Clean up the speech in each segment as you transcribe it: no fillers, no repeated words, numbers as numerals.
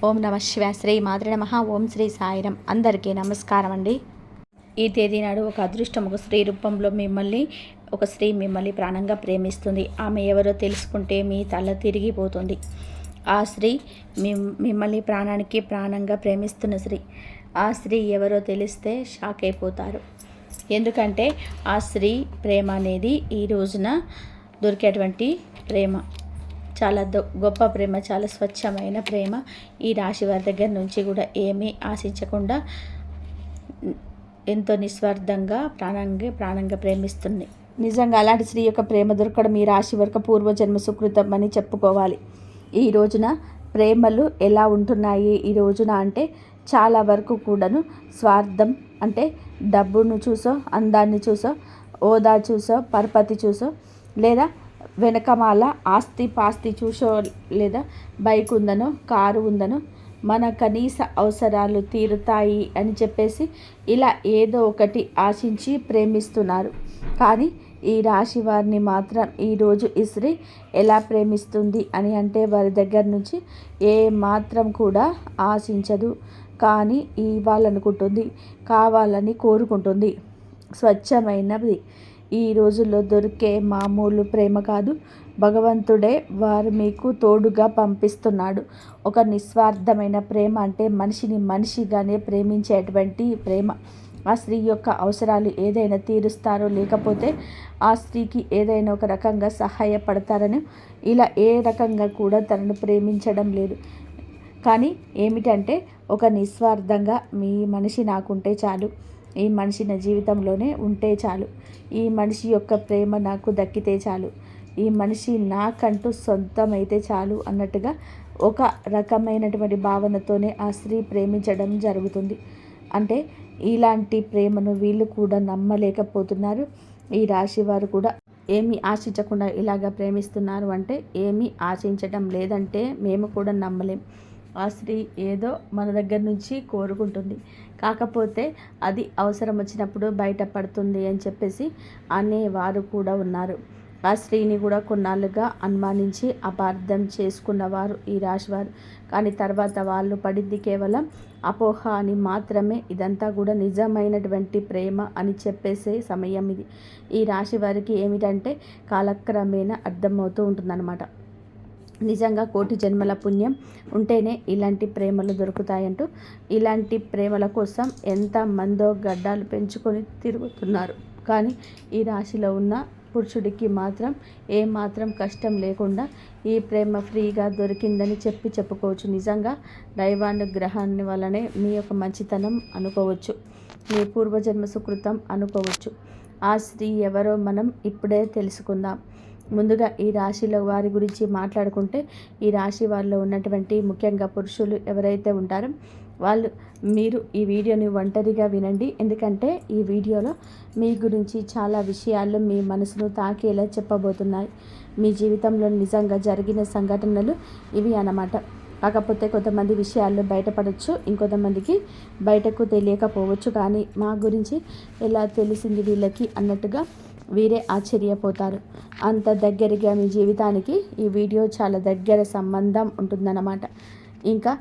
ఓం నమ శివాయ. శ్రీ మాతృ నమః. ఓం శ్రీ సాయిరం. అందరికీ నమస్కారం అండి. ఈ తేదీ నాడు ఒక అదృష్టం ఒక స్త్రీ రూపంలో ఒక స్త్రీ మిమ్మల్ని ప్రాణంగా ప్రేమిస్తుంది. ఆమె ఎవరో తెలుసుకుంటే మీ తల తిరిగిపోతుంది. ఆ స్త్రీ మిమ్మల్ని ప్రాణానికి ప్రాణంగా ప్రేమిస్తున్న స్త్రీ. ఆ స్త్రీ ఎవరో తెలిస్తే షాక్ అయిపోతారు. ఎందుకంటే ఆ స్త్రీ ప్రేమ అనేది ఈ రోజున దొరికేటువంటి ప్రేమ చాలా గొప్ప ప్రేమ, చాలా స్వచ్ఛమైన ప్రేమ. ఈ రాశి వారి దగ్గర నుంచి కూడా ఏమీ ఆశించకుండా ఎంతో నిస్వార్థంగా ప్రాణంగా ప్రేమిస్తుంది. నిజంగా అలాంటి స్త్రీ యొక్క ప్రేమ దొరకడం ఈ రాశి వరకు పూర్వజన్మ సుకృతం అని చెప్పుకోవాలి. ఈ రోజున ప్రేమలు ఎలా ఉంటున్నాయి ఈ రోజున అంటే చాలా వరకు కూడాను స్వార్థం, అంటే డబ్బును చూసో, అందాన్ని చూసో, హోదా చూసో, పరపతి చూసో, లేదా వెనకమాల ఆస్తి పాస్తి చూసో, లేదా బైక్ ఉందనో, కారు ఉందనో, మన కనీస అవసరాలు తీరుతాయి అని చెప్పేసి ఇలా ఏదో ఒకటి ఆశించి ప్రేమిస్తున్నారు. కానీ ఈ రాశి వారిని మాత్రం ఈరోజు ఇస్త్రీ ఎలా ప్రేమిస్తుంది అని అంటే వారి దగ్గర నుంచి ఏ మాత్రం కూడా ఆశించదు, కానీ ఇవ్వాలనుకుంటుంది, కావాలని కోరుకుంటుంది. స్వచ్ఛమైనది. ఈ రోజుల్లో దొరికే మామూలు ప్రేమ కాదు, భగవంతుడే వారు మీకు తోడుగా పంపిస్తున్నాడు. ఒక నిస్వార్థమైన ప్రేమ అంటే మనిషిని మనిషిగానే ప్రేమించేటువంటి ప్రేమ. ఆ స్త్రీ యొక్క అవసరాలు ఏదైనా తీరుస్తారో, లేకపోతే ఆ స్త్రీకి ఏదైనా ఒక రకంగా సహాయపడతారని ఇలా ఏ రకంగా కూడా తనను ప్రేమించడం లేదు. కానీ ఏమిటంటే ఒక నిస్వార్థంగా మీ మనిషి నాకుంటే చాలు, ఈ మనిషి నా జీవితంలోనే ఉంటే చాలు, ఈ మనిషి యొక్క ప్రేమ నాకు దక్కితే చాలు, ఈ మనిషి నాకంటూ సొంతమైతే చాలు అన్నట్టుగా ఒక రకమైనటువంటి భావనతోనే ఆ స్త్రీ ప్రేమించడం జరుగుతుంది. అంటే ఇలాంటి ప్రేమను వీళ్ళు కూడా నమ్మలేకపోతున్నారు. ఈ రాశి వారు కూడా ఏమీ ఆశించకుండా ఇలాగ ప్రేమిస్తున్నారు అంటే ఏమీ ఆశించడం లేదంటే మేము కూడా నమ్మలేం. ఆ స్త్రీ ఏదో మన దగ్గర నుంచి కోరుకుంటుంది, కాకపోతే అది అవసరం వచ్చినప్పుడు బయటపడుతుంది అని చెప్పేసి అనేవారు కూడా ఉన్నారు. ఆ స్త్రీని కూడా కొన్నాళ్ళుగా అనుమానించి అపార్థం చేసుకున్నవారు ఈ రాశివారు. కానీ తర్వాత వాళ్ళు పడింది కేవలం అపోహ అని మాత్రమే. ఇదంతా కూడా నిజమైనటువంటి ప్రేమ అని చెప్పేసే సమయం ఇది. ఈ రాశి వారికి ఏమిటంటే కాలక్రమేణా అర్థమవుతూ ఉంటుందన్నమాట. నిజంగా కోటి జన్మల పుణ్యం ఉంటేనే ఇలాంటి ప్రేమలు దొరుకుతాయంటూ ఇలాంటి ప్రేమల కోసం ఎంత మందో గడ్డాలు పెంచుకొని తిరుగుతున్నారు. కానీ ఈ రాశిలో ఉన్న పురుషుడికి మాత్రం ఏమాత్రం కష్టం లేకుండా ఈ ప్రేమ ఫ్రీగా దొరికిందని చెప్పుకోవచ్చు. నిజంగా దైవానుగ్రహాన్ని వల్లనే మీ యొక్క మంచితనం అనుకోవచ్చు, మీ పూర్వజన్మ సుకృతం అనుకోవచ్చు. ఆ స్త్రీ ఎవరో మనం ఇప్పుడే తెలుసుకుందాం. ముందుగా ఈ రాశిలో వారి గురించి మాట్లాడుకుంటే, ఈ రాశి వారిలో ఉన్నటువంటి ముఖ్యంగా పురుషులు ఎవరైతే ఉంటారో మీరు ఈ వీడియోని ఒంటరిగా వినండి. ఎందుకంటే ఈ వీడియోలో మీ గురించి చాలా విషయాలు మీ మనసును తాకేలా చెప్పబోతున్నాయి. మీ జీవితంలో నిజంగా జరిగిన సంఘటనలు ఇవి అన్నమాట. కాకపోతే కొంతమంది విషయాలు బయటపడవచ్చు, ఇంకొంతమందికి బయటకు తెలియకపోవచ్చు. కానీ మా గురించి ఎలా తెలిసింది వీళ్ళకి అన్నట్టుగా వీరే ఆశ్చర్యపోతారు. అంత దగ్గరగా మీ జీవితానికి ఈ వీడియో చాలా దగ్గర సంబంధం ఉంటుందన్నమాట. ఇంకా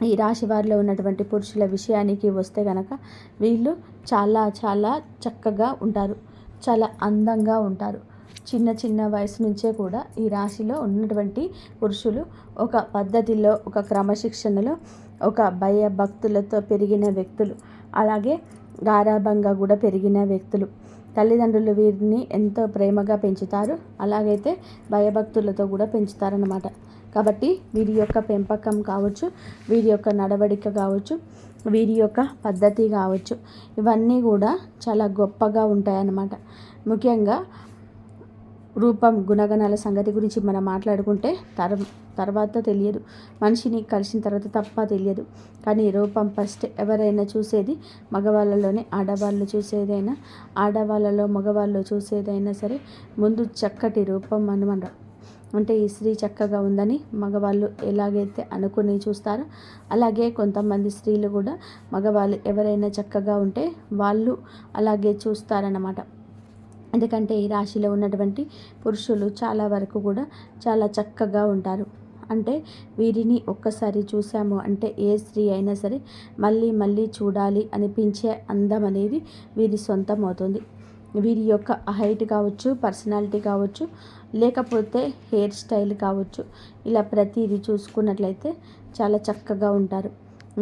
ఈ రాశి వారిలో ఉన్నటువంటి పురుషుల విషయానికి వస్తే కనుక వీళ్ళు చాలా చాలా చక్కగా ఉంటారు, చాలా అందంగా ఉంటారు. చిన్న వయసు నుంచే కూడా ఈ రాశిలో ఉన్నటువంటి పురుషులు ఒక పద్ధతిలో, ఒక క్రమశిక్షణలో, ఒక భయభక్తులతో పెరిగిన వ్యక్తులు, అలాగే గారాభంగా కూడా పెరిగిన వ్యక్తులు. తల్లిదండ్రులు వీరిని ఎంతో ప్రేమగా పెంచుతారు, అలాగైతే భయభక్తులతో కూడా పెంచుతారన్నమాట. కాబట్టి వీరి యొక్క పెంపకం కావచ్చు, వీరి యొక్క నడవడిక కావచ్చు, వీరి యొక్క పద్ధతి కావచ్చు, ఇవన్నీ కూడా చాలా గొప్పగా ఉంటాయన్నమాట. ముఖ్యంగా రూపం, గుణగణాల సంగతి గురించి మనం మాట్లాడుకుంటే తర్వాత తెలియదు, మనిషిని కలిసిన తర్వాత తప్ప తెలియదు. కానీ రూపం ఫస్ట్ ఎవరైనా చూసేది మగవాళ్ళలోనే. ఆడవాళ్ళు చూసేదైనా, ఆడవాళ్ళలో మగవాళ్ళు చూసేదైనా సరే ముందు చక్కటి రూపం అనమాట. అంటే ఈ స్త్రీ చక్కగా ఉందని మగవాళ్ళు ఎలాగైతే అనుకుని చూస్తారో, అలాగే కొంతమంది స్త్రీలు కూడా మగవాళ్ళు ఎవరైనా చక్కగా ఉంటే వాళ్ళు అలాగే చూస్తారన్నమాట. ఎందుకంటే ఈ రాశిలో ఉన్నటువంటి పురుషులు చాలా వరకు కూడా చాలా చక్కగా ఉంటారు. అంటే వీరిని ఒక్కసారి చూసాము అంటే ఏ స్త్రీ అయినా సరే మళ్ళీ మళ్ళీ చూడాలి అనిపించే అందం అనేది వీరి సొంతం అవుతుంది. వీరి యొక్క హైట్ కావచ్చు, పర్సనాలిటీ కావచ్చు, లేకపోతే హెయిర్ స్టైల్ కావచ్చు, ఇలా ప్రతిదీ చూసుకున్నట్లయితే చాలా చక్కగా ఉంటారు.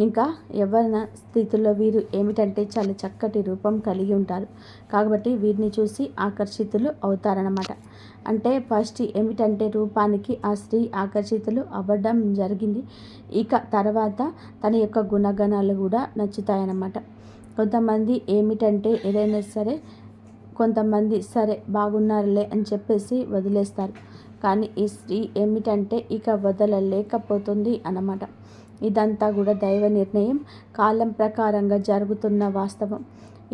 ఇంకా యవ్వన స్థితిలో వీరు ఏమిటంటే చాలా చక్కటి రూపం కలిగి ఉంటారు. కాబట్టి వీరిని చూసి ఆకర్షితులు అవుతారన్నమాట. అంటే ఫస్ట్ ఏమిటంటే రూపానికి ఆ స్త్రీ ఆకర్షితులు అవ్వడం జరిగింది. ఇక తర్వాత తన యొక్క గుణగణాలు కూడా నచ్చుతాయన్నమాట. కొంతమంది ఏమిటంటే ఏదైనా సరే కొంతమంది సరే బాగున్నారులే అని చెప్పేసి వదిలేస్తారు. కానీ ఈ స్త్రీ ఏమిటంటే ఇక వదలలేకపోతుంది అన్నమాట. ఇదంతా కూడా దైవ నిర్ణయం, కాలం ప్రకారంగా జరుగుతున్న వాస్తవం.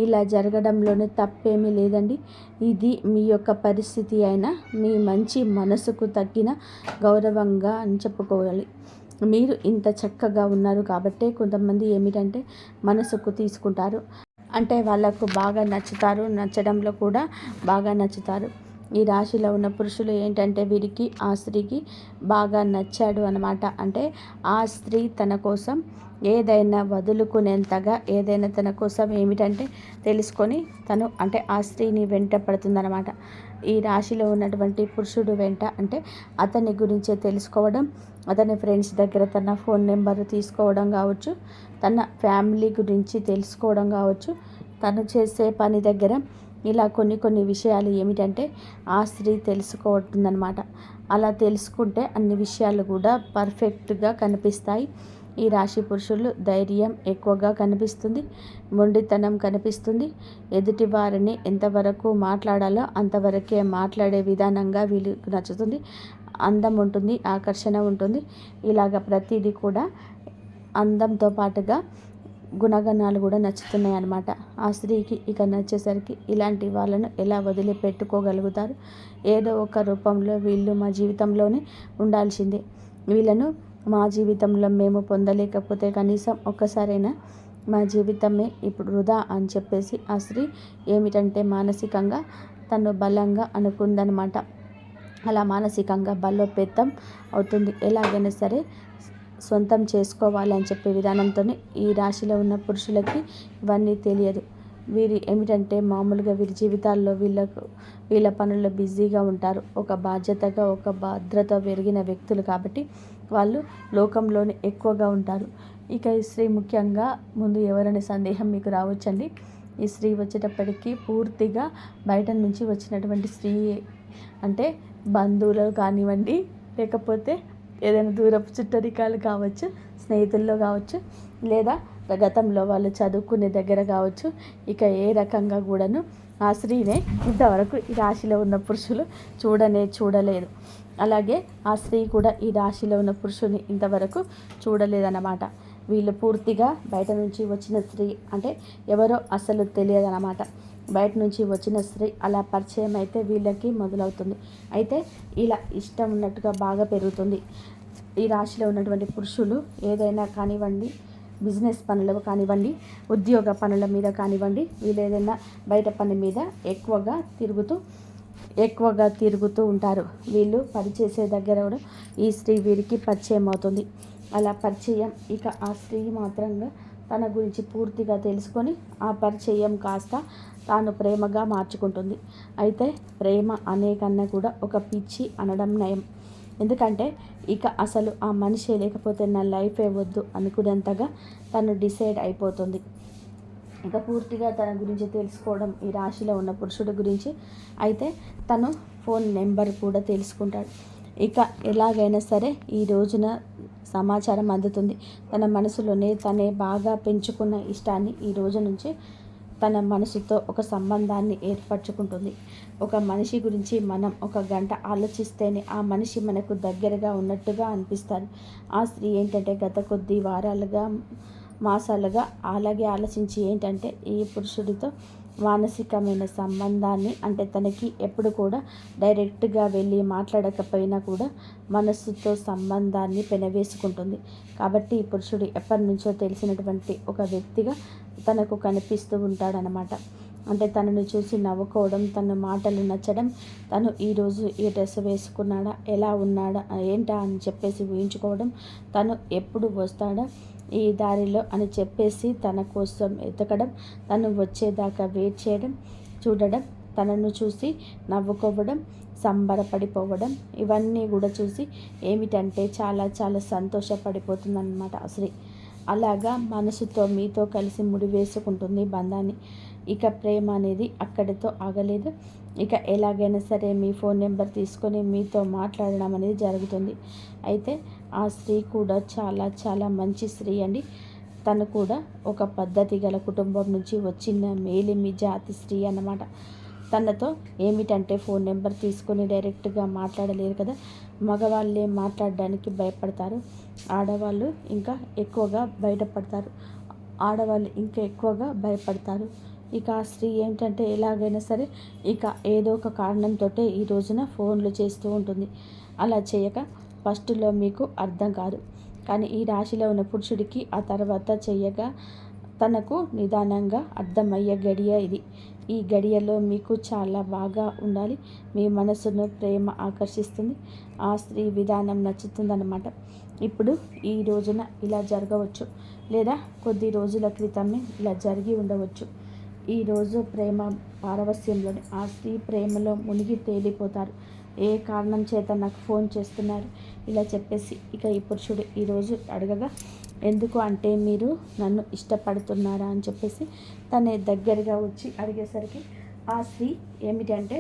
ఇలా జరగడంలోనే తప్పేమీ లేదండి. ఇది మీ యొక్క పరిస్థితి అయినా మీ మంచి మనసుకు తగ్గిన గౌరవంగా అని చెప్పుకోవాలి. మీరు ఇంత చక్కగా ఉన్నారు కాబట్టే కొంతమంది ఏమిటంటే మనసుకు తీసుకుంటారు. అంటే వాళ్ళకు బాగా నచ్చుతారు, నచ్చడంలో కూడా బాగా నచ్చుతారు. ఈ రాశిలో ఉన్న పురుషులు ఏంటంటే వీరికి ఆ స్త్రీకి బాగా నచ్చాడు అనమాట. అంటే ఆ స్త్రీ తన కోసం ఏదైనా వదులుకునేంతగా ఏదైనా తన కోసం ఏమిటంటే తెలుసుకొని తను అంటే ఆ స్త్రీని వెంట పడుతుందన్నమాట. ఈ రాశిలో ఉన్నటువంటి పురుషుడు వెంట అంటే అతని గురించే తెలుసుకోవడం, అతని ఫ్రెండ్స్ దగ్గర తన ఫోన్ నెంబర్ తీసుకోవడం కావచ్చు, తన ఫ్యామిలీ గురించి తెలుసుకోవడం కావచ్చు, తను చేసే పని దగ్గర ఇలా కొన్ని విషయాలు ఏమిటంటే ఆ స్త్రీ తెలుసుకోవట్టుందనమాట. అలా తెలుసుకుంటే అన్ని విషయాలు కూడా పర్ఫెక్ట్గా కనిపిస్తాయి. ఈ రాశి పురుషులు ధైర్యం ఎక్కువగా కనిపిస్తుంది, మొండితనం కనిపిస్తుంది. ఎదుటి వారిని ఎంతవరకు మాట్లాడాలో అంతవరకే మాట్లాడే విధానంగా వీళ్ళకి నచ్చుతుంది. అందం ఉంటుంది, ఆకర్షణ ఉంటుంది. ఇలాగ ప్రతిదీ కూడా అందంతో పాటుగా గుణగణాలు కూడా నచ్చుతున్నాయి అన్నమాట. ఆ స్త్రీకి ఇక నచ్చేసరికి ఇలాంటి వాళ్ళను ఎలా వదిలిపెట్టుకోగలుగుతారు? ఏదో ఒక రూపంలో వీళ్ళు మా జీవితంలోనే ఉండాల్సిందే. వీళ్ళను మా జీవితంలో మేము పొందలేకపోతే కనీసం ఒక్కసారైనా మా జీవితమే ఇప్పుడు వృధా అని చెప్పేసి ఆ స్త్రీ ఏమిటంటే మానసికంగా తను బలంగా అనుకుందనమాట. అలా మానసికంగా బలోపేతం అవుతుంది. ఎలాగైనా సరే సొంతం చేసుకోవాలి అని చెప్పే విధానంతో ఈ రాశిలో ఉన్న పురుషులకి ఇవన్నీ తెలియదు. వీరు ఏమిటంటే మామూలుగా వీరి జీవితాల్లో వీళ్ళ పనుల్లో బిజీగా ఉంటారు. ఒక బాధ్యతగా ఒక భద్రత పెరిగిన వ్యక్తులు కాబట్టి వాళ్ళు లోకంలోనే ఎక్కువగా ఉంటారు. ఇక ఈ స్త్రీ ముఖ్యంగా ముందు ఎవరైనా సందేహం మీకు రావచ్చండి. ఈ స్త్రీ వచ్చేటప్పటికి పూర్తిగా బయట నుంచి వచ్చినటువంటి స్త్రీ. అంటే బంధువులు కానివ్వండి, లేకపోతే ఏదైనా దూరపు చుట్టరికాలు కావచ్చు, స్నేహితుల్లో కావచ్చు, లేదా గతంలో వాళ్ళు చదువుకునే దగ్గర కావచ్చు. ఇక ఏ రకంగా కూడాను ఆ స్త్రీనే ఇంతవరకు ఈ రాశిలో ఉన్న పురుషులు చూడలేదు. అలాగే ఆ స్త్రీ కూడా ఈ రాశిలో ఉన్న పురుషుని ఇంతవరకు చూడలేదన్నమాట. వీళ్ళు పూర్తిగా బయట నుంచి వచ్చిన స్త్రీ అంటే ఎవరో అసలు తెలియదన్నమాట. బయట నుంచి వచ్చిన స్త్రీ అలా పరిచయం అయితే వీళ్ళకి మొదలవుతుంది. అయితే ఇలా ఇష్టం ఉన్నట్టుగా బాగా పెరుగుతుంది. ఈ రాశిలో ఉన్నటువంటి పురుషులు ఏదైనా కానివ్వండి, బిజినెస్ పనులు కానివ్వండి, ఉద్యోగ పనుల మీద కానివ్వండి, వీళ్ళు ఏదైనా బయట పని మీద ఎక్కువగా తిరుగుతూ ఉంటారు. వీళ్ళు పనిచేసే దగ్గర కూడా ఈ స్త్రీ వీరికి పరిచయం అవుతుంది. అలా పరిచయం ఇక ఆ స్త్రీ మాత్రంగా తన గురించి పూర్తిగా తెలుసుకొని ఆ పరిచయం కాస్త తాను ప్రేమగా మార్చుకుంటుంది. అయితే ప్రేమ అనే కన్నా కూడా ఒక పిచ్చి అనడం నయం. ఎందుకంటే ఇక అసలు ఆ మనిషి లేకపోతే నా లైఫే వద్దు అనుకునేంతగా తను డిసైడ్ అయిపోతుంది. ఇక పూర్తిగా తన గురించి తెలుసుకోవడం ఈ రాశిలో ఉన్న పురుషుడి గురించి. అయితే తను ఫోన్ నెంబర్ కూడా తెలుసుకుంటాడు. ఇక ఎలాగైనా సరే ఈ రోజున సమాచారం అందుతుంది. తన మనసులోనే తనే బాగా పెంచుకున్న ఇష్టాన్ని ఈ రోజు నుంచి తన మనసుతో ఒక సంబంధాన్ని ఏర్పరచుకుంటుంది. ఒక మనిషి గురించి మనం ఒక గంట ఆలోచిస్తేనే ఆ మనిషి మనకు దగ్గరగా ఉన్నట్టుగా అనిపిస్తారు. ఆ స్త్రీ ఏంటంటే గత కొద్ది వారాలుగా మాసాలుగా అలాగే ఆలోచించి ఏంటంటే ఈ పురుషుడితో మానసికమైన సంబంధాన్ని అంటే తనకి ఎప్పుడు కూడా డైరెక్ట్గా వెళ్ళి మాట్లాడకపోయినా కూడా మనస్సుతో సంబంధాన్ని పెనవేసుకుంటుంది. కాబట్టి ఈ పురుషుడు ఎప్పటి నుంచో తెలిసినటువంటి ఒక వ్యక్తిగా తనకు కనిపిస్తూ ఉంటాడనమాట. అంటే తనను చూసి నవ్వుకోవడం, తన మాటలు నచ్చడం, తను ఈరోజు ఈ డ్రెస్ వేసుకున్నాడా, ఎలా ఉన్నాడా, ఏంటా అని చెప్పేసి ఊహించుకోవడం, తను ఎప్పుడు వస్తాడా ఈ దారిలో అని చెప్పేసి తన కోసం ఎతకడం, తను వచ్చేదాకా వెయిట్ చేయడం, చూడడం, తనను చూసి నవ్వుకోవడం, సంబరపడిపోవడం, ఇవన్నీ కూడా చూసి ఏమిటంటే చాలా చాలా సంతోషపడిపోతుందన్నమాట శ్రీ. అలాగా మనసుతో మీతో కలిసి ముడివేసుకుంటుంది బంధాన్ని. ఇక ప్రేమ అనేది అక్కడితో ఆగలేదు. ఇక ఎలాగైనా సరే మీ ఫోన్ నెంబర్ తీసుకొని మీతో మాట్లాడడం అనేది జరుగుతుంది. అయితే ఆ స్త్రీ కూడా చాలా చాలా మంచి స్త్రీ అండి. తను కూడా ఒక పద్ధతి గల కుటుంబం నుంచి వచ్చిన మేలిమి జాతి స్త్రీ అన్నమాట. తనతో ఏమిటంటే ఫోన్ నెంబర్ తీసుకొని డైరెక్ట్గా మాట్లాడలేరు కదా, మగవాళ్ళే మాట్లాడడానికి భయపడతారు, ఆడవాళ్ళు ఇంకా ఎక్కువగా బయటపడతారు, ఆడవాళ్ళు ఇంకా ఎక్కువగా భయపడతారు. ఇక ఆ స్త్రీ ఏంటంటే ఎలాగైనా సరే ఇక ఏదో ఒక కారణంతో ఈ రోజున ఫోన్లు చేస్తూ ఉంటుంది. అలా చేయక ఫస్ట్లో మీకు అర్థం కాదు, కానీ ఈ రాశిలో ఉన్న పురుషుడికి ఆ తర్వాత చేయగా తనకు నిదానంగా అర్థమయ్యే గడియ ఇది. ఈ గడియలో మీకు చాలా బాగా ఉండాలి. మీ మనసును ప్రేమ ఆకర్షిస్తుంది, ఆ స్త్రీ విధానం నచ్చుతుందన్నమాట. ఇప్పుడు ఈ రోజున ఇలా జరగవచ్చు, లేదా కొద్ది రోజుల క్రితమే ఇలా జరిగి ఉండవచ్చు. ఈరోజు ప్రేమ పారవస్యంలోని ఆ స్త్రీ ప్రేమలో మునిగి తేలిపోతారు. ఏ కారణం చేత నాకు ఫోన్ చేస్తున్నారు ఇలా చెప్పేసి ఇక ఈ పురుషుడు ఈరోజు అడగగా, ఎందుకు అంటే మీరు నన్ను ఇష్టపడుతున్నారా అని చెప్పేసి తన దగ్గరగా వచ్చి అడిగేసరికి ఆ స్త్రీ ఏమిటంటే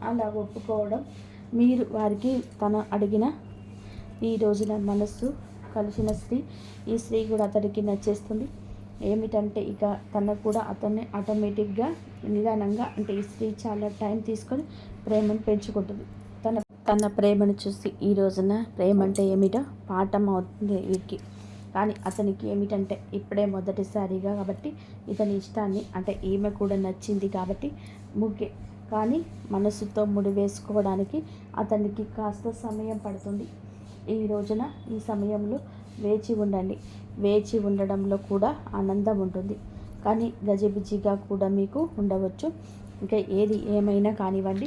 అలా ఒప్పుకోవడం, మీరు వారికి తను అడిగిన ఈ రోజున మనస్సు కలిసిన స్త్రీ, ఈ స్త్రీ కూడా అతడికి నచ్చేస్తుంది. ఏమిటంటే ఇక తనకు కూడా అతన్ని ఆటోమేటిక్గా నిదానంగా, అంటే ఈ స్త్రీ చాలా టైం తీసుకొని ప్రేమను పెంచుకుంటుంది. తన ప్రేమను చూసి ఈ రోజున ప్రేమ అంటే ఏమిటో పాఠం అవుతుంది వీరికి. కానీ అతనికి ఏమిటంటే ఇప్పుడే మొదటిసారిగా కాబట్టి ఇతని ఇష్టాన్ని, అంటే ఈమె కూడా నచ్చింది కాబట్టి ముగ్గే, కానీ మనసుతో ముడివేసుకోవడానికి అతనికి కాస్త సమయం పడుతుంది. ఈ రోజున ఈ సమయంలో వేచి ఉండండి. వేచి ఉండడంలో కూడా ఆనందం ఉంటుంది, కానీ గజిబిజిగా కూడా మీకు ఉండవచ్చు. ఇంకా ఏది ఏమైనా కానివ్వండి,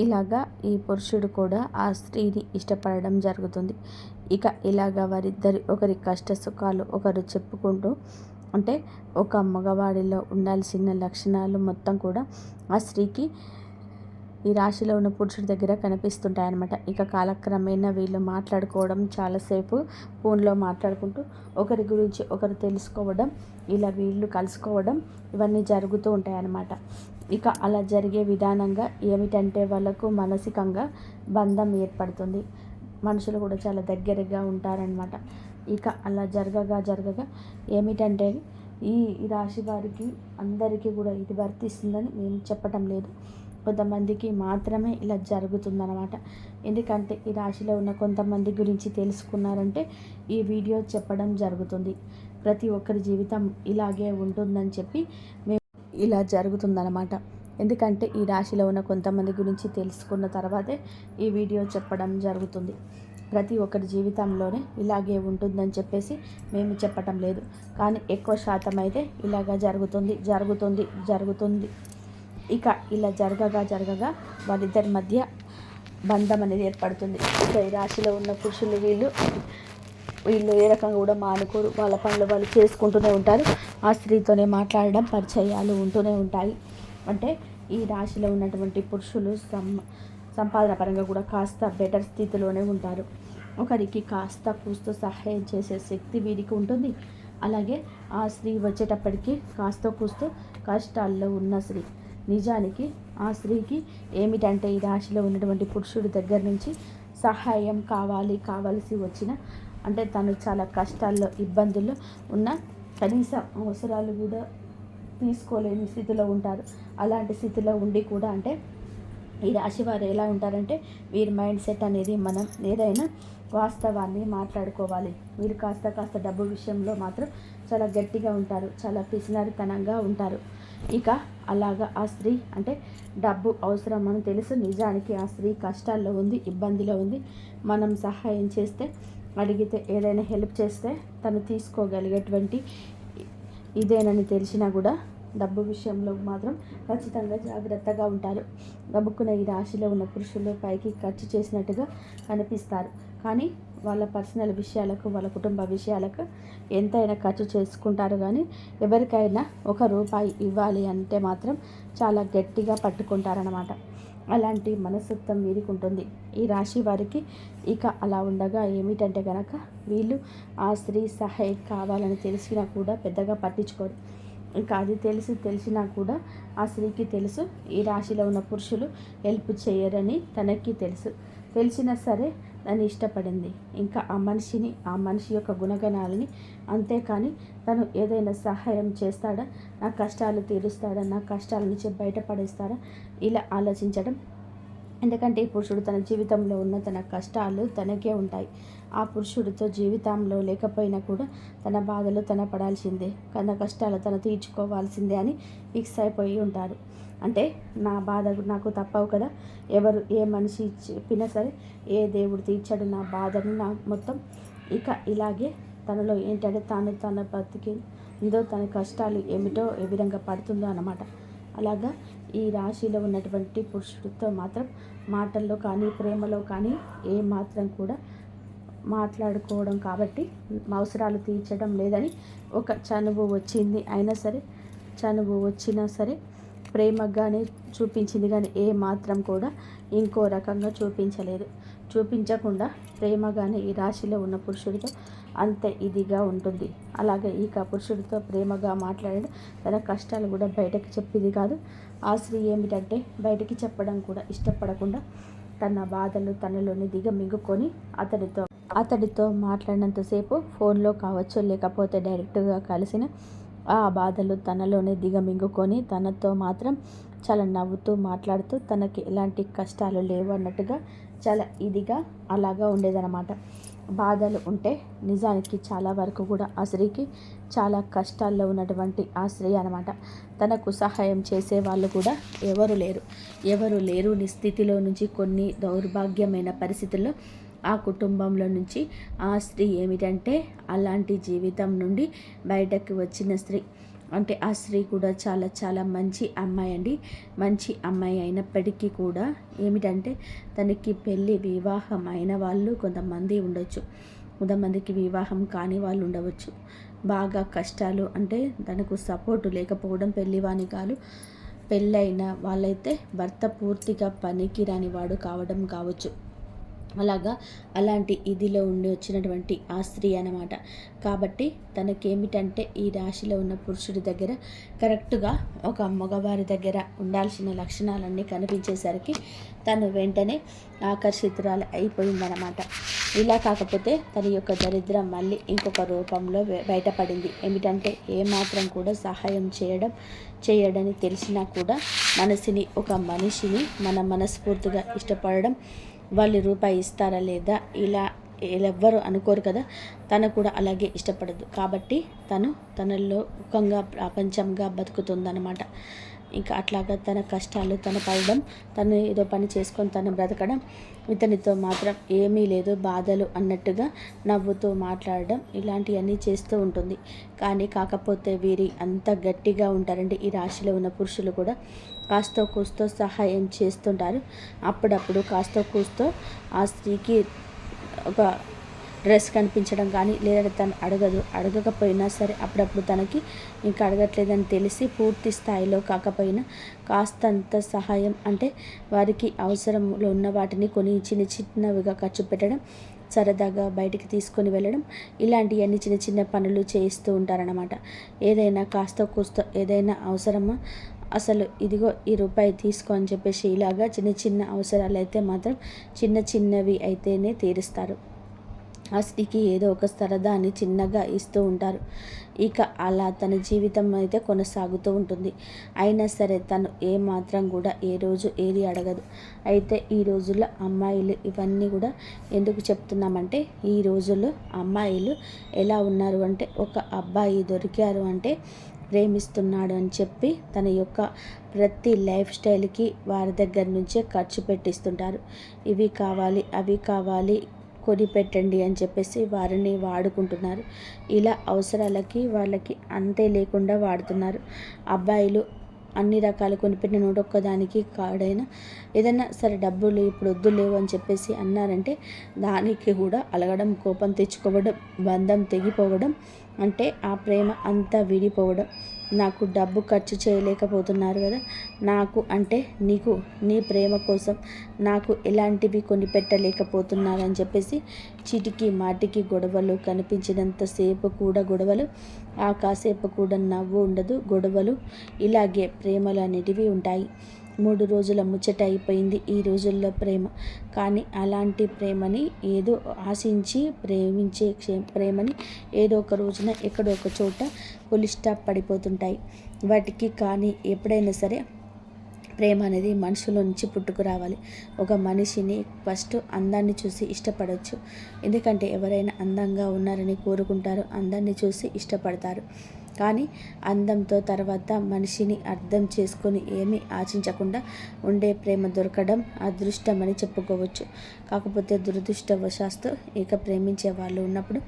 ఇలాగా ఈ పురుషుడు కూడా ఆ స్త్రీని ఇష్టపడడం జరుగుతుంది. ఇక ఇలాగా వారిద్దరి ఒకరి కష్ట సుఖాలు ఒకరు చెప్పుకుంటూ, అంటే ఒక మగవాడిలో ఉండాల్సిన లక్షణాలు మొత్తం కూడా ఆ స్త్రీకి ఈ రాశిలో ఉన్న పురుషుడి దగ్గర కనిపిస్తుంటాయన్నమాట. ఇక కాలక్రమేణా వీళ్ళు మాట్లాడుకోవడం, చాలాసేపు ఫోన్లో మాట్లాడుకుంటూ ఒకరి గురించి ఒకరు తెలుసుకోవడం, ఇలా వీళ్ళు కలుసుకోవడం, ఇవన్నీ జరుగుతూ ఉంటాయన్నమాట. ఇక అలా జరిగే విధానంగా ఏమిటంటే వాళ్ళకు మానసికంగా బంధం ఏర్పడుతుంది. మనుషులు కూడా చాలా దగ్గరగా ఉంటారనమాట. ఇక అలా జరగగా ఏమిటంటే ఈ రాశి వారికి అందరికీ కూడా ఇది వర్తిస్తుందని నేను చెప్పటం లేదు, కొంతమందికి మాత్రమే ఇలా జరుగుతుందన్నమాట. ఎందుకంటే ఈ రాశిలో ఉన్న కొంతమంది గురించి తెలుసుకున్నారంటే ఈ వీడియో చెప్పడం జరుగుతుంది. ప్రతి ఒక్కరి జీవితం ఇలాగే ఉంటుందని చెప్పి మేము ఇలా జరుగుతుందన్నమాట. ఎందుకంటే ఈ రాశిలో ఉన్న కొంతమంది గురించి తెలుసుకున్న తర్వాతే ఈ వీడియో చెప్పడం జరుగుతుంది. ప్రతి ఒక్కరి జీవితంలోనే ఇలాగే ఉంటుందని చెప్పేసి మేము చెప్పటం లేదు, కానీ ఎక్కువ శాతం అయితే ఇలాగా జరుగుతుంది. ఇక ఇలా జరగగా వాళ్ళిద్దరి మధ్య బంధం అనేది ఏర్పడుతుంది. ఇక ఈ రాశిలో ఉన్న పురుషులు వీళ్ళు ఏ రకంగా కూడా మానుకోరు, వాళ్ళ పనులు వాళ్ళు చేసుకుంటూనే ఉంటారు. ఆ స్త్రీతోనే మాట్లాడడం, పరిచయాలు ఉంటూనే ఉంటాయి. అంటే ఈ రాశిలో ఉన్నటువంటి పురుషులు సంపాదన పరంగా కూడా కాస్త బెటర్ స్థితిలోనే ఉంటారు. ఒకరికి కాస్త కూస్తో సహాయం చేసే శక్తి వీరికి ఉంటుంది. అలాగే ఆ స్త్రీ వచ్చేటప్పటికి కాస్త కూస్తో కష్టాల్లో ఉన్న స్త్రీ. నిజానికి ఆ స్త్రీకి ఏమిటంటే ఈ రాశిలో ఉన్నటువంటి పురుషుడి దగ్గర నుంచి సహాయం కావాల్సి వచ్చిన, అంటే తను చాలా కష్టాల్లో ఇబ్బందుల్లో ఉన్న, కనీస అవసరాలు కూడా తీసుకోలేని స్థితిలో ఉంటారు. అలాంటి స్థితిలో ఉండి కూడా, అంటే ఈ రాశి వారు ఎలా ఉంటారంటే వీరి మైండ్ సెట్ అనేది మనం ఏదైనా వాస్తవాన్ని మాట్లాడుకోవాలి. వీరు కాస్త డబ్బు విషయంలో మాత్రం చాలా గట్టిగా ఉంటారు, చాలా పిసినారితనంగా ఉంటారు. ఇక అలాగా ఆ స్త్రీ, అంటే డబ్బు అవసరం అని తెలుసు, నిజానికి ఆ స్త్రీ కష్టాల్లో ఉంది, ఇబ్బందిలో ఉంది. మనం సహాయం చేస్తే, అడిగితే, ఏదైనా హెల్ప్ చేస్తే తను తీసుకోగలిగేటువంటి ఇదేనని తెలిసినా కూడా డబ్బు విషయంలో మాత్రం ఖచ్చితంగా జాగ్రత్తగా ఉంటారు. గబుక్కున ఈ రాశిలో ఉన్న పురుషులు పైకి ఖర్చు చేసినట్టుగా కనిపిస్తారు, కానీ వాళ్ళ పర్సనల్ విషయాలకు, వాళ్ళ కుటుంబ విషయాలకు ఎంతైనా ఖర్చు చేసుకుంటారు. కానీ ఎవరికైనా ₹1 ఇవ్వాలి అంటే మాత్రం చాలా గట్టిగా పట్టుకుంటారన్నమాట. అలాంటి మనస్తత్వం వీరికి ఉంటుంది. ఈ రాశి వారికి ఇక అలా ఉండగా ఏమిటంటే కనుక, వీళ్ళు ఆ స్త్రీ సహాయం కావాలని తెలిసినా కూడా పెద్దగా పట్టించుకోరు. ఇంకా అది తెలిసినా కూడా ఆ స్త్రీకి తెలుసు ఈ రాశిలో ఉన్న పురుషులు హెల్ప్ చేయరని తనకి తెలిసినా సరే దాన్ని ఇష్టపడింది. ఇంకా ఆ మనిషి యొక్క గుణగణాలని, అంతేకాని తను ఏదైనా సహాయం చేస్తాడా, నా కష్టాలు తీరుస్తాడా, నా కష్టాల నుంచి బయటపడేస్తాడా, ఇలా ఆలోచించడం. ఎందుకంటే ఈ పురుషుడు తన జీవితంలో ఉన్న తన కష్టాలు తనకే ఉంటాయి. ఆ పురుషుడితో జీవితంలో లేకపోయినా కూడా తన బాధలు తన పడాల్సిందే, తన కష్టాలు తను తీర్చుకోవాల్సిందే అని ఫిక్స్ అయిపోయి ఉంటారు. అంటే నా బాధ నాకు తప్పవు కదా, ఎవరు ఏ మనిషి చెప్పినా సరే, ఏ దేవుడు తీర్చాడు నా బాధను, నా మొత్తం. ఇక ఇలాగే తనలో ఏంటంటే తన బతికిందో, తన కష్టాలు ఏమిటో ఏ విధంగా పడుతుందో అన్నమాట. అలాగా ఈ రాశిలో ఉన్నటువంటి పురుషుడితో మాత్రం మాటల్లో కానీ, ప్రేమలో కానీ ఏ మాత్రం కూడా మాట్లాడుకోవడం, కాబట్టి అవసరాలు తీర్చడం లేదని ఒక చనువు వచ్చింది. అయినా సరే చనువు వచ్చినా సరే ప్రేమగానే చూపించింది, కానీ ఏ మాత్రం కూడా ఇంకో రకంగా చూపించకుండా ప్రేమగానే ఈ రాశిలో ఉన్న పురుషుడితో అంత ఇదిగా ఉంటుంది. అలాగే ఈ పురుషుడితో ప్రేమగా మాట్లాడడం, తన కష్టాలు కూడా బయటకు చెప్పింది కాదు. ఆ స్త్రీ ఏమిటంటే బయటకి చెప్పడం కూడా ఇష్టపడకుండా తన బాధలు తనలోని దిగమింగుకొని అతడితో మాట్లాడినంతసేపు ఫోన్లో కావచ్చు, లేకపోతే డైరెక్ట్గా కలిసిన ఆ బాధలు తనలోనే దిగమింగుకొని తనతో మాత్రం చాలా నవ్వుతూ మాట్లాడుతూ తనకి ఎలాంటి కష్టాలు లేవు అన్నట్టుగా చాలా ఇదిగా అలాగా ఉండేదన్నమాట. బాధలు ఉంటే నిజానికి చాలా వరకు కూడా ఆ స్త్రీకి చాలా కష్టాల్లో ఉన్నటువంటి ఆ స్త్రీ అనమాట. తనకు సహాయం చేసే వాళ్ళు కూడా ఎవరు లేరు స్థితిలో నుంచి, కొన్ని దౌర్భాగ్యమైన పరిస్థితుల్లో ఆ కుటుంబంలో నుంచి ఆ స్త్రీ ఏమిటంటే అలాంటి జీవితం నుండి బయటకు వచ్చిన స్త్రీ. అంటే ఆ స్త్రీ కూడా చాలా చాలా మంచి అమ్మాయి అండి. మంచి అమ్మాయి అయినప్పటికీ కూడా ఏమిటంటే తనకి వివాహం అయిన వాళ్ళు కొంతమంది ఉండొచ్చు, కొంతమందికి వివాహం కాని వాళ్ళు ఉండవచ్చు. బాగా కష్టాలు అంటే తనకు సపోర్టు లేకపోవడం, పెళ్లివాని కాదు, పెళ్ళైన వాళ్ళైతే భర్త పూర్తిగా పనికిరాని వాడు కావడం కావచ్చు. అలాంటి ఇదిలో ఉండి వచ్చినటువంటి ఆ స్త్రీ అన్నమాట. కాబట్టి తనకేమిటంటే ఈ రాశిలో ఉన్న పురుషుడి దగ్గర కరెక్ట్గా ఒక మగవారి దగ్గర ఉండాల్సిన లక్షణాలన్నీ కనిపించేసరికి తను వెంటనే ఆకర్షితురాలు అయిపోయిందనమాట. ఇలా కాకపోతే తన యొక్క దరిద్రం మళ్ళీ ఇంకొక రూపంలో బయటపడింది. ఏమిటంటే ఏమాత్రం కూడా సహాయం చేయడని తెలిసినా కూడా ఒక మనిషిని మన మనస్ఫూర్తిగా ఇష్టపడడం, వాళ్ళు రూపాయి ఇస్తారా లేదా ఇలా ఎవ్వరు అనుకోరు కదా, తను కూడా అలాగే ఇష్టపడదు. కాబట్టి తనలో ముఖంగా ప్రపంచంగా బతుకుతుందన్నమాట. ఇంకా అట్లాగా తన కష్టాలు తను పడడం, తను ఏదో పని చేసుకొని తను బ్రతకడం, ఇతనితో మాత్రం ఏమీ లేదు బాధలు అన్నట్టుగా నవ్వుతూ మాట్లాడడం, ఇలాంటివన్నీ చేస్తూ ఉంటుంది. కానీ కాకపోతే వీరి అంత గట్టిగా ఉంటారండి ఈ రాశిలో ఉన్న పురుషులు కూడా. కాస్తో కూస్తో సహాయం చేస్తుంటారు. అప్పుడప్పుడు కాస్తో కూస్తో ఆ స్త్రీకి ఒక డ్రెస్ కనిపించడం కానీ, లేదంటే తను అడగకపోయినా సరే అప్పుడప్పుడు తనకి ఇంకా అడగట్లేదని తెలిసి పూర్తి స్థాయిలో కాకపోయినా కాస్తంత సహాయం, అంటే వారికి అవసరంలో ఉన్న వాటిని కొన్ని చిన్నవిగా ఖర్చు పెట్టడం, సరదాగా బయటికి తీసుకొని వెళ్ళడం, ఇలాంటివన్నీ చిన్న పనులు చేయిస్తూ ఉంటారన్నమాట. ఏదైనా కాస్తో కూస్తో ఏదైనా అవసరమా, అసలు ఇదిగో ఈ రూపాయి తీసుకో అని చెప్పేసి ఇలాగా చిన్న అవసరాలు అయితే మాత్రం చిన్నవి అయితేనే తీరుస్తారు. ఆ స్త్రీకి ఏదో ఒక సరదాని చిన్నగా ఇస్తూ ఉంటారు. ఇక అలా తన జీవితం అయితే కొనసాగుతూ ఉంటుంది. అయినా సరే తను ఏమాత్రం కూడా ఏ రోజు ఏది అడగదు. అయితే ఈ రోజుల్లో అమ్మాయిలు ఇవన్నీ కూడా ఎందుకు చెప్తున్నామంటే, ఈ రోజుల్లో అమ్మాయిలు ఎలా ఉన్నారు అంటే, ఒక అబ్బాయి దొరికారు అంటే ప్రేమిస్తున్నాడు అని చెప్పి తన యొక్క ప్రతి లైఫ్ స్టైల్కి వారి దగ్గర నుంచే ఖర్చు పెట్టిస్తుంటారు. ఇవి కావాలి, అవి కావాలి, కొని పెట్టండి అని చెప్పేసి వారిని వాడుకుంటున్నారు. ఇలా అవసరాలకి వాళ్ళకి అంతే లేకుండా వాడుతున్నారు. అబ్బాయిలు అన్ని రకాలు కొనిపెట్టిన నూటొక్కదానికి కాడైనా ఏదైనా సరే డబ్బులు ఇప్పుడు వద్దులేవు అని చెప్పేసి అన్నారంటే దానికి కూడా అలగడం, కోపం తెచ్చుకోవడం, బంధం తెగిపోవడం, అంటే ఆ ప్రేమ అంతా విడిపోవడం. నాకు డబ్బు ఖర్చు చేయలేకపోతున్నారు కదా, నాకు అంటే నీకు నీ ప్రేమ కోసం నాకు ఎలాంటివి కొనిపెట్టలేకపోతున్నారు అని చెప్పేసి చీటికి మాటికి గొడవలు, కనిపించినంతసేపు కూడా గొడవలు, ఆ కాసేపు కూడా నవ్వు ఉండదు, గొడవలు. ఇలాగే ప్రేమలు అనేటివి ఉంటాయి. 3 రోజుల ముచ్చట అయిపోయింది ఈ రోజుల్లో ప్రేమ. కానీ అలాంటి ప్రేమని ఏదో ఆశించి ప్రేమించే ప్రేమని ఏదో ఒక రోజున ఎక్కడో ఒక చోట ఫుల్ స్టాప్ పడిపోతుంటాయి వాటికి. కానీ ఎప్పుడైనా సరే ప్రేమ అనేది మనసులో నుంచి పుట్టుకురావాలి. ఒక మనిషిని ఫస్ట్ అందాన్ని చూసి ఇష్టపడవచ్చు. ఎందుకంటే ఎవరైనా అందంగా ఉన్నారని కోరుకుంటారు, అందాన్ని చూసి ఇష్టపడతారు. కానీ అందంతో తర్వాత మనిషిని అర్థం చేసుకొని ఏమీ ఆశించకుండా ఉండే ప్రేమ దొరకడం అదృష్టమని చెప్పుకోవచ్చు. కాకపోతే దురదృష్టవశాస్తు ఇక ప్రేమించే వాళ్ళు ఉన్నప్పుడు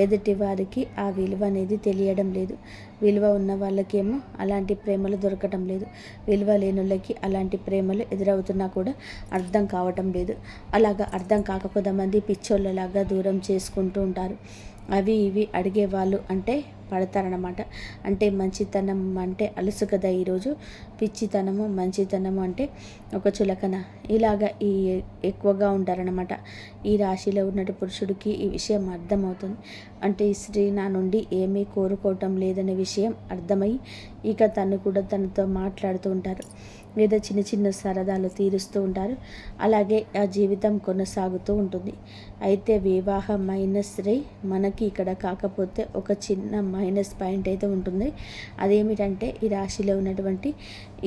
ఎదుటి వారికి ఆ విలువ అనేది తెలియడం లేదు. విలువ ఉన్న వాళ్ళకేమో అలాంటి ప్రేమలు దొరకటం లేదు. విలువ లేనుళ్ళకి అలాంటి ప్రేమలు ఎదురవుతున్నా కూడా అర్థం కావటం లేదు. అలాగా అర్థం కాక కొంతమంది పిచ్చోళ్ళలాగా దూరం చేసుకుంటూ ఉంటారు. అవి ఇవి అడిగేవాళ్ళు అంటే పడతారనమాట. అంటే మంచితనం అంటే అలుసు కదా ఈరోజు, పిచ్చితనము మంచితనము అంటే ఒక చులకన, ఇలాగా ఎక్కువగా ఉంటారనమాట. ఈ రాశిలో ఉన్నటి పురుషుడికి ఈ విషయం అర్థమవుతుంది. అంటే ఈ స్త్రీ నా నుండి ఏమీ కోరుకోవటం లేదనే విషయం అర్థమై ఇక తను కూడా తనతో మాట్లాడుతూ ఉంటారు, లేదా చిన్న చిన్న సరదాలు తీరుస్తూ ఉంటారు. అలాగే ఆ జీవితం కొనసాగుతూ ఉంటుంది. అయితే వివాహమైన స్త్రీ మనకి ఇక్కడ కాకపోతే ఒక చిన్న మైనస్ పాయింట్ అయితే ఉంటుంది. అదేమిటంటే ఈ రాశిలో ఉన్నటువంటి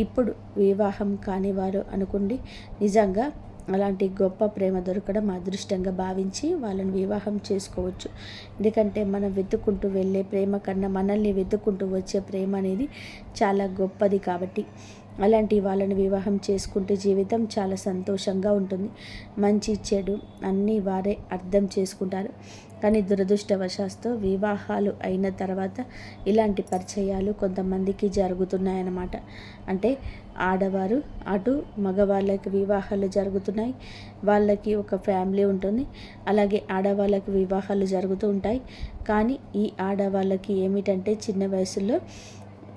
ఇప్పుడు వివాహం కాని వారు అనుకోండి, నిజంగా అలాంటి గొప్ప ప్రేమ దొరకడం అదృష్టంగా భావించి వాళ్ళని వివాహం చేసుకోవచ్చు. ఎందుకంటే మనం వెతుక్కుంటూ వెళ్ళే ప్రేమ కన్నా మనల్ని వెతుక్కుంటూ వచ్చే ప్రేమ అనేది చాలా గొప్పది. కాబట్టి అలాంటి వాళ్ళని వివాహం చేసుకుంటే జీవితం చాలా సంతోషంగా ఉంటుంది. మంచి చెడు అన్నీ వారే అర్థం చేసుకుంటారు. కానీ దురదృష్టవశాత్తు వివాహాలు అయిన తర్వాత ఇలాంటి పరిచయాలు కొంతమందికి జరుగుతున్నాయన్నమాట. అంటే ఆడవారు అటు మగవాళ్ళకి వివాహాలు జరుగుతున్నాయి, వాళ్ళకి ఒక ఫ్యామిలీ ఉంటుంది. అలాగే ఆడవాళ్ళకి వివాహాలు జరుగుతూ ఉంటాయి. కానీ ఈ ఆడవాళ్ళకి ఏమిటంటే చిన్న వయసులో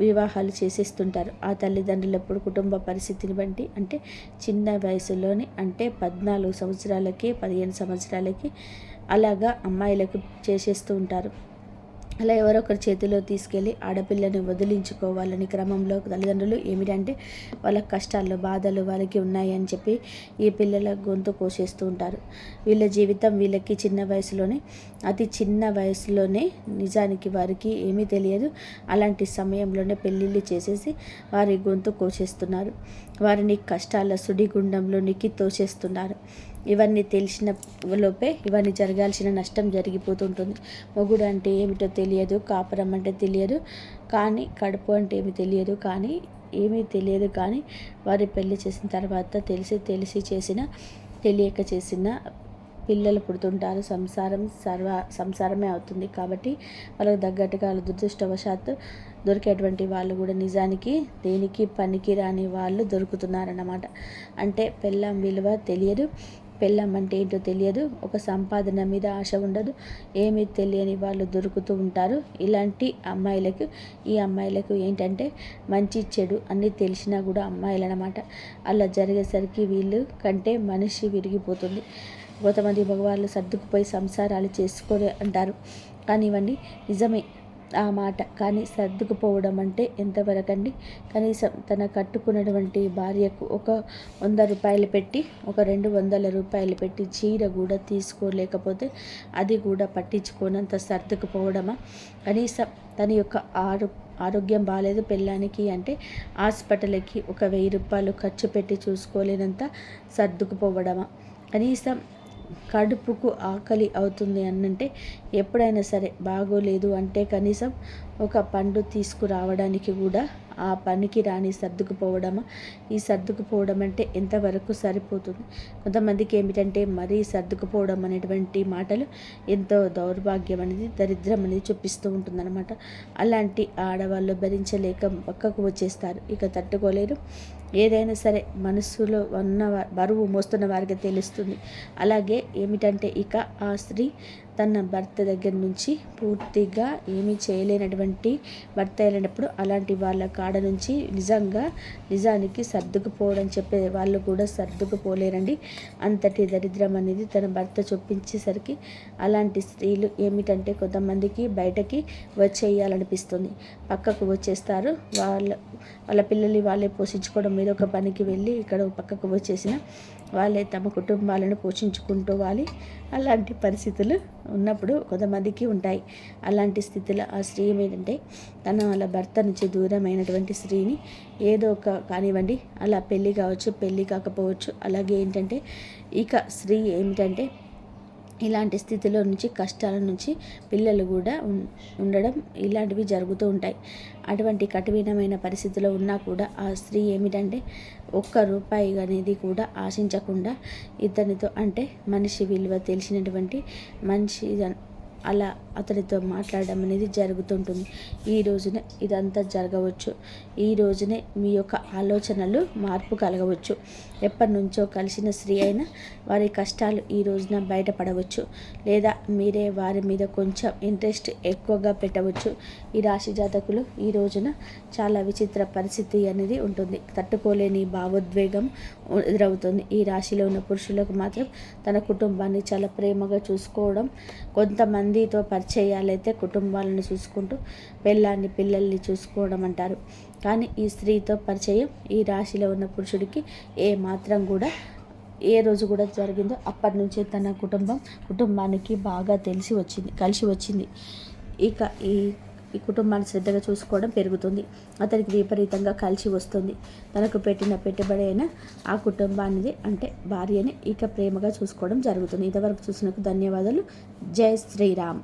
వివాహాలు చేసేస్తుంటారు. ఆ తల్లిదండ్రులు ఎప్పుడు కుటుంబ పరిస్థితిని బట్టి అంటే చిన్న వయసులోనే అంటే 14 సంవత్సరాలకి 15 సంవత్సరాలకి అలాగా అమ్మాయిలకు చేసేస్తూ ఉంటారు. అలా ఎవరో ఒకరి చేతిలో తీసుకెళ్ళి ఆడపిల్లని వదిలించుకోవాలని క్రమంలో తల్లిదండ్రులు ఏమిటంటే వాళ్ళ కష్టాలు బాధలు వారికి ఉన్నాయి అని చెప్పి ఈ పిల్లల గొంతు కోసేస్తూ ఉంటారు. వీళ్ళ జీవితం వీళ్ళకి చిన్న వయసులోనే, అతి చిన్న వయసులోనే నిజానికి వారికి ఏమీ తెలియదు. అలాంటి సమయంలోనే పెళ్ళిళ్ళు చేసేసి వారి గొంతు కోసేస్తున్నారు. వారిని కష్టాల సుడిగుండంలోనికి తోసేస్తున్నారు. ఇవన్నీ తెలిసిన లోపే ఇవన్నీ జరగాల్సిన నష్టం జరిగిపోతుంటుంది. మొగుడు అంటే ఏమిటో తెలియదు, కాపురం అంటే తెలియదు, కానీ కడుపు అంటే ఏమీ తెలియదు. కానీ వారి పెళ్లి చేసిన తర్వాత తెలిసి చేసిన, తెలియక చేసిన పిల్లలు పుడుతుంటారు. సంసారమే అవుతుంది. కాబట్టి వాళ్ళకి తగ్గట్టుగా వాళ్ళ దురదృష్టవశాత్తు దొరికేటువంటి వాళ్ళు కూడా నిజానికి దేనికి పనికి రాని వాళ్ళు దొరుకుతున్నారన్నమాట. అంటే పెళ్ళాం విలువ తెలియదు, పెళ్ళాం అంటే ఏంటో తెలియదు, ఒక సంపాదన మీద ఆశ ఉండదు, ఏమీ తెలియని వాళ్ళు దొరుకుతూ ఉంటారు. ఇలాంటి ఈ అమ్మాయిలకు ఏంటంటే మంచి చెడు అన్నీ తెలిసినా కూడా అమ్మాయిలన్నమాట. అలా జరిగేసరికి వీళ్ళు కంటే మనిషి విరిగిపోతుంది. కొంతమంది మగవాళ్ళు సర్దుకుపోయి సంసారాలు చేసుకోరు అంటారు. కానివ్వండి, నిజమే ఆ మాట. కానీ సర్దుకుపోవడం అంటే ఎంతవరకండి? కనీసం తన కట్టుకున్నటువంటి భార్యకు ఒక 100 రూపాయలు పెట్టి, ఒక 200 రూపాయలు పెట్టి చీర కూడా తీసుకోలేకపోతే అది కూడా పట్టించుకోనంత సర్దుకుపోవడమా? కనీసం తన యొక్క ఆరోగ్యం బాగాలేదు పెళ్ళానికి అంటే హాస్పిటల్కి ఒక 1000 రూపాయలు ఖర్చు పెట్టి చూసుకోలేనంత సర్దుకుపోవడమా? కనీసం కడుపుకు ఆకలి అవుతుంది అనంటే ఎప్పుడైనా సరే బాగోలేదు అంటే కనీసం ఒక పండు తీసుకురావడానికి కూడా ఆ పనికి రాని సర్దుకుపోవడమా? ఈ సర్దుకుపోవడం అంటే ఎంతవరకు సరిపోతుంది? కొంతమందికి ఏమిటంటే మరీ సర్దుకుపోవడం అనేటువంటి మాటలు ఎంతో దౌర్భాగ్యం అనేది, దరిద్రం అనేది చూపిస్తూ ఉంటుందన్నమాట. అలాంటి ఆడవాళ్ళు భరించలేక పక్కకు వచ్చేస్తారు, ఇక తట్టుకోలేరు. ఏదైనా సరే మనసులో ఉన్న బరువు మోస్తున్న వారికి తెలుస్తుంది. అలాగే ఏమిటంటే ఇక ఆ స్త్రీ తన భర్త దగ్గర నుంచి పూర్తిగా ఏమీ చేయలేనటువంటి భర్త అయినప్పుడు అలాంటి వాళ్ళ కాడ నుంచి నిజానికి సర్దుకుపోవడం చెప్పే వాళ్ళు కూడా సర్దుకుపోలేరండి. అంతటి దరిద్రం అనేది తన భర్త చొప్పించేసరికి అలాంటి స్త్రీలు ఏమిటంటే కొంతమందికి బయటకి వచ్చేయాలనిపిస్తుంది, పక్కకు వచ్చేస్తారు. వాళ్ళ పిల్లల్ని వాళ్ళే పోషించుకోవడం మీద ఒక పనికి వెళ్ళి ఇక్కడ పక్కకు వచ్చేసిన వాళ్ళే తమ కుటుంబాలను పోషించుకుంటూవాలి. అలాంటి పరిస్థితులు ఉన్నప్పుడు కొంతమందికి ఉంటాయి. అలాంటి స్థితిలో ఆ స్త్రీ ఏంటంటే వాళ్ళ భర్త నుంచి దూరమైనటువంటి స్త్రీని ఏదో ఒక కానివ్వండి, అలా పెళ్ళి కావచ్చు, పెళ్ళి కాకపోవచ్చు. అలాగే ఏంటంటే ఇక స్త్రీ ఏమిటంటే ఇలాంటి స్థితిలో నుంచి, కష్టాల నుంచి పిల్లలు కూడా ఉండడం ఇలాంటివి జరుగుతూ ఉంటాయి. అటువంటి కఠినమైన పరిస్థితిలో ఉన్నా కూడా ఆ స్త్రీ ఏమిటంటే ఒక్క రూపాయి అనేది కూడా ఆశించకుండా ఇతనితో, అంటే మనిషి విలువ తెలిసినటువంటి మనిషి అలా అతనితో మాట్లాడడం అనేది జరుగుతుంటుంది. ఈ రోజునే ఇదంతా జరగవచ్చు. ఈ రోజునే మీ యొక్క ఆలోచనలు మార్పు కలగవచ్చు. ఎప్పటి నుంచో కలిసిన స్త్రీ అయినా వారి కష్టాలు ఈ రోజున బయటపడవచ్చు, లేదా మీరే వారి మీద కొంచెం ఇంట్రెస్ట్ ఎక్కువగా పెట్టవచ్చు. ఈ రాశి జాతకులు ఈ రోజున చాలా విచిత్ర పరిస్థితి అనేది ఉంటుంది. తట్టుకోలేని భావోద్వేగం ఎదురవుతుంది. ఈ రాశిలో ఉన్న పురుషులకు మాత్రం తన కుటుంబాన్ని చాలా ప్రేమగా చూసుకోవడం, కొంతమందితో పరిచయాలైతే కుటుంబాలను చూసుకుంటూ పెళ్ళాన్ని పిల్లల్ని చూసుకోవడం అంటారు. కానీ ఈ స్త్రీతో పరిచయం ఈ రాశిలో ఉన్న పురుషుడికి ఏ మాత్రం కూడా ఏ రోజు కూడా జరిగిందో అప్పటి నుంచే తన కుటుంబానికి బాగా కలిసి వచ్చింది. ఇక ఈ కుటుంబాన్ని శ్రద్ధగా చూసుకోవడం పెరుగుతుంది. అతనికి విపరీతంగా కలిసి వస్తుంది. తనకు పెట్టిన పెట్టుబడి అయినా ఆ కుటుంబానిది, అంటే భార్యని ఇక ప్రేమగా చూసుకోవడం జరుగుతుంది. ఇంతవరకు చూసినందుకు ధన్యవాదాలు. జై శ్రీరామ్.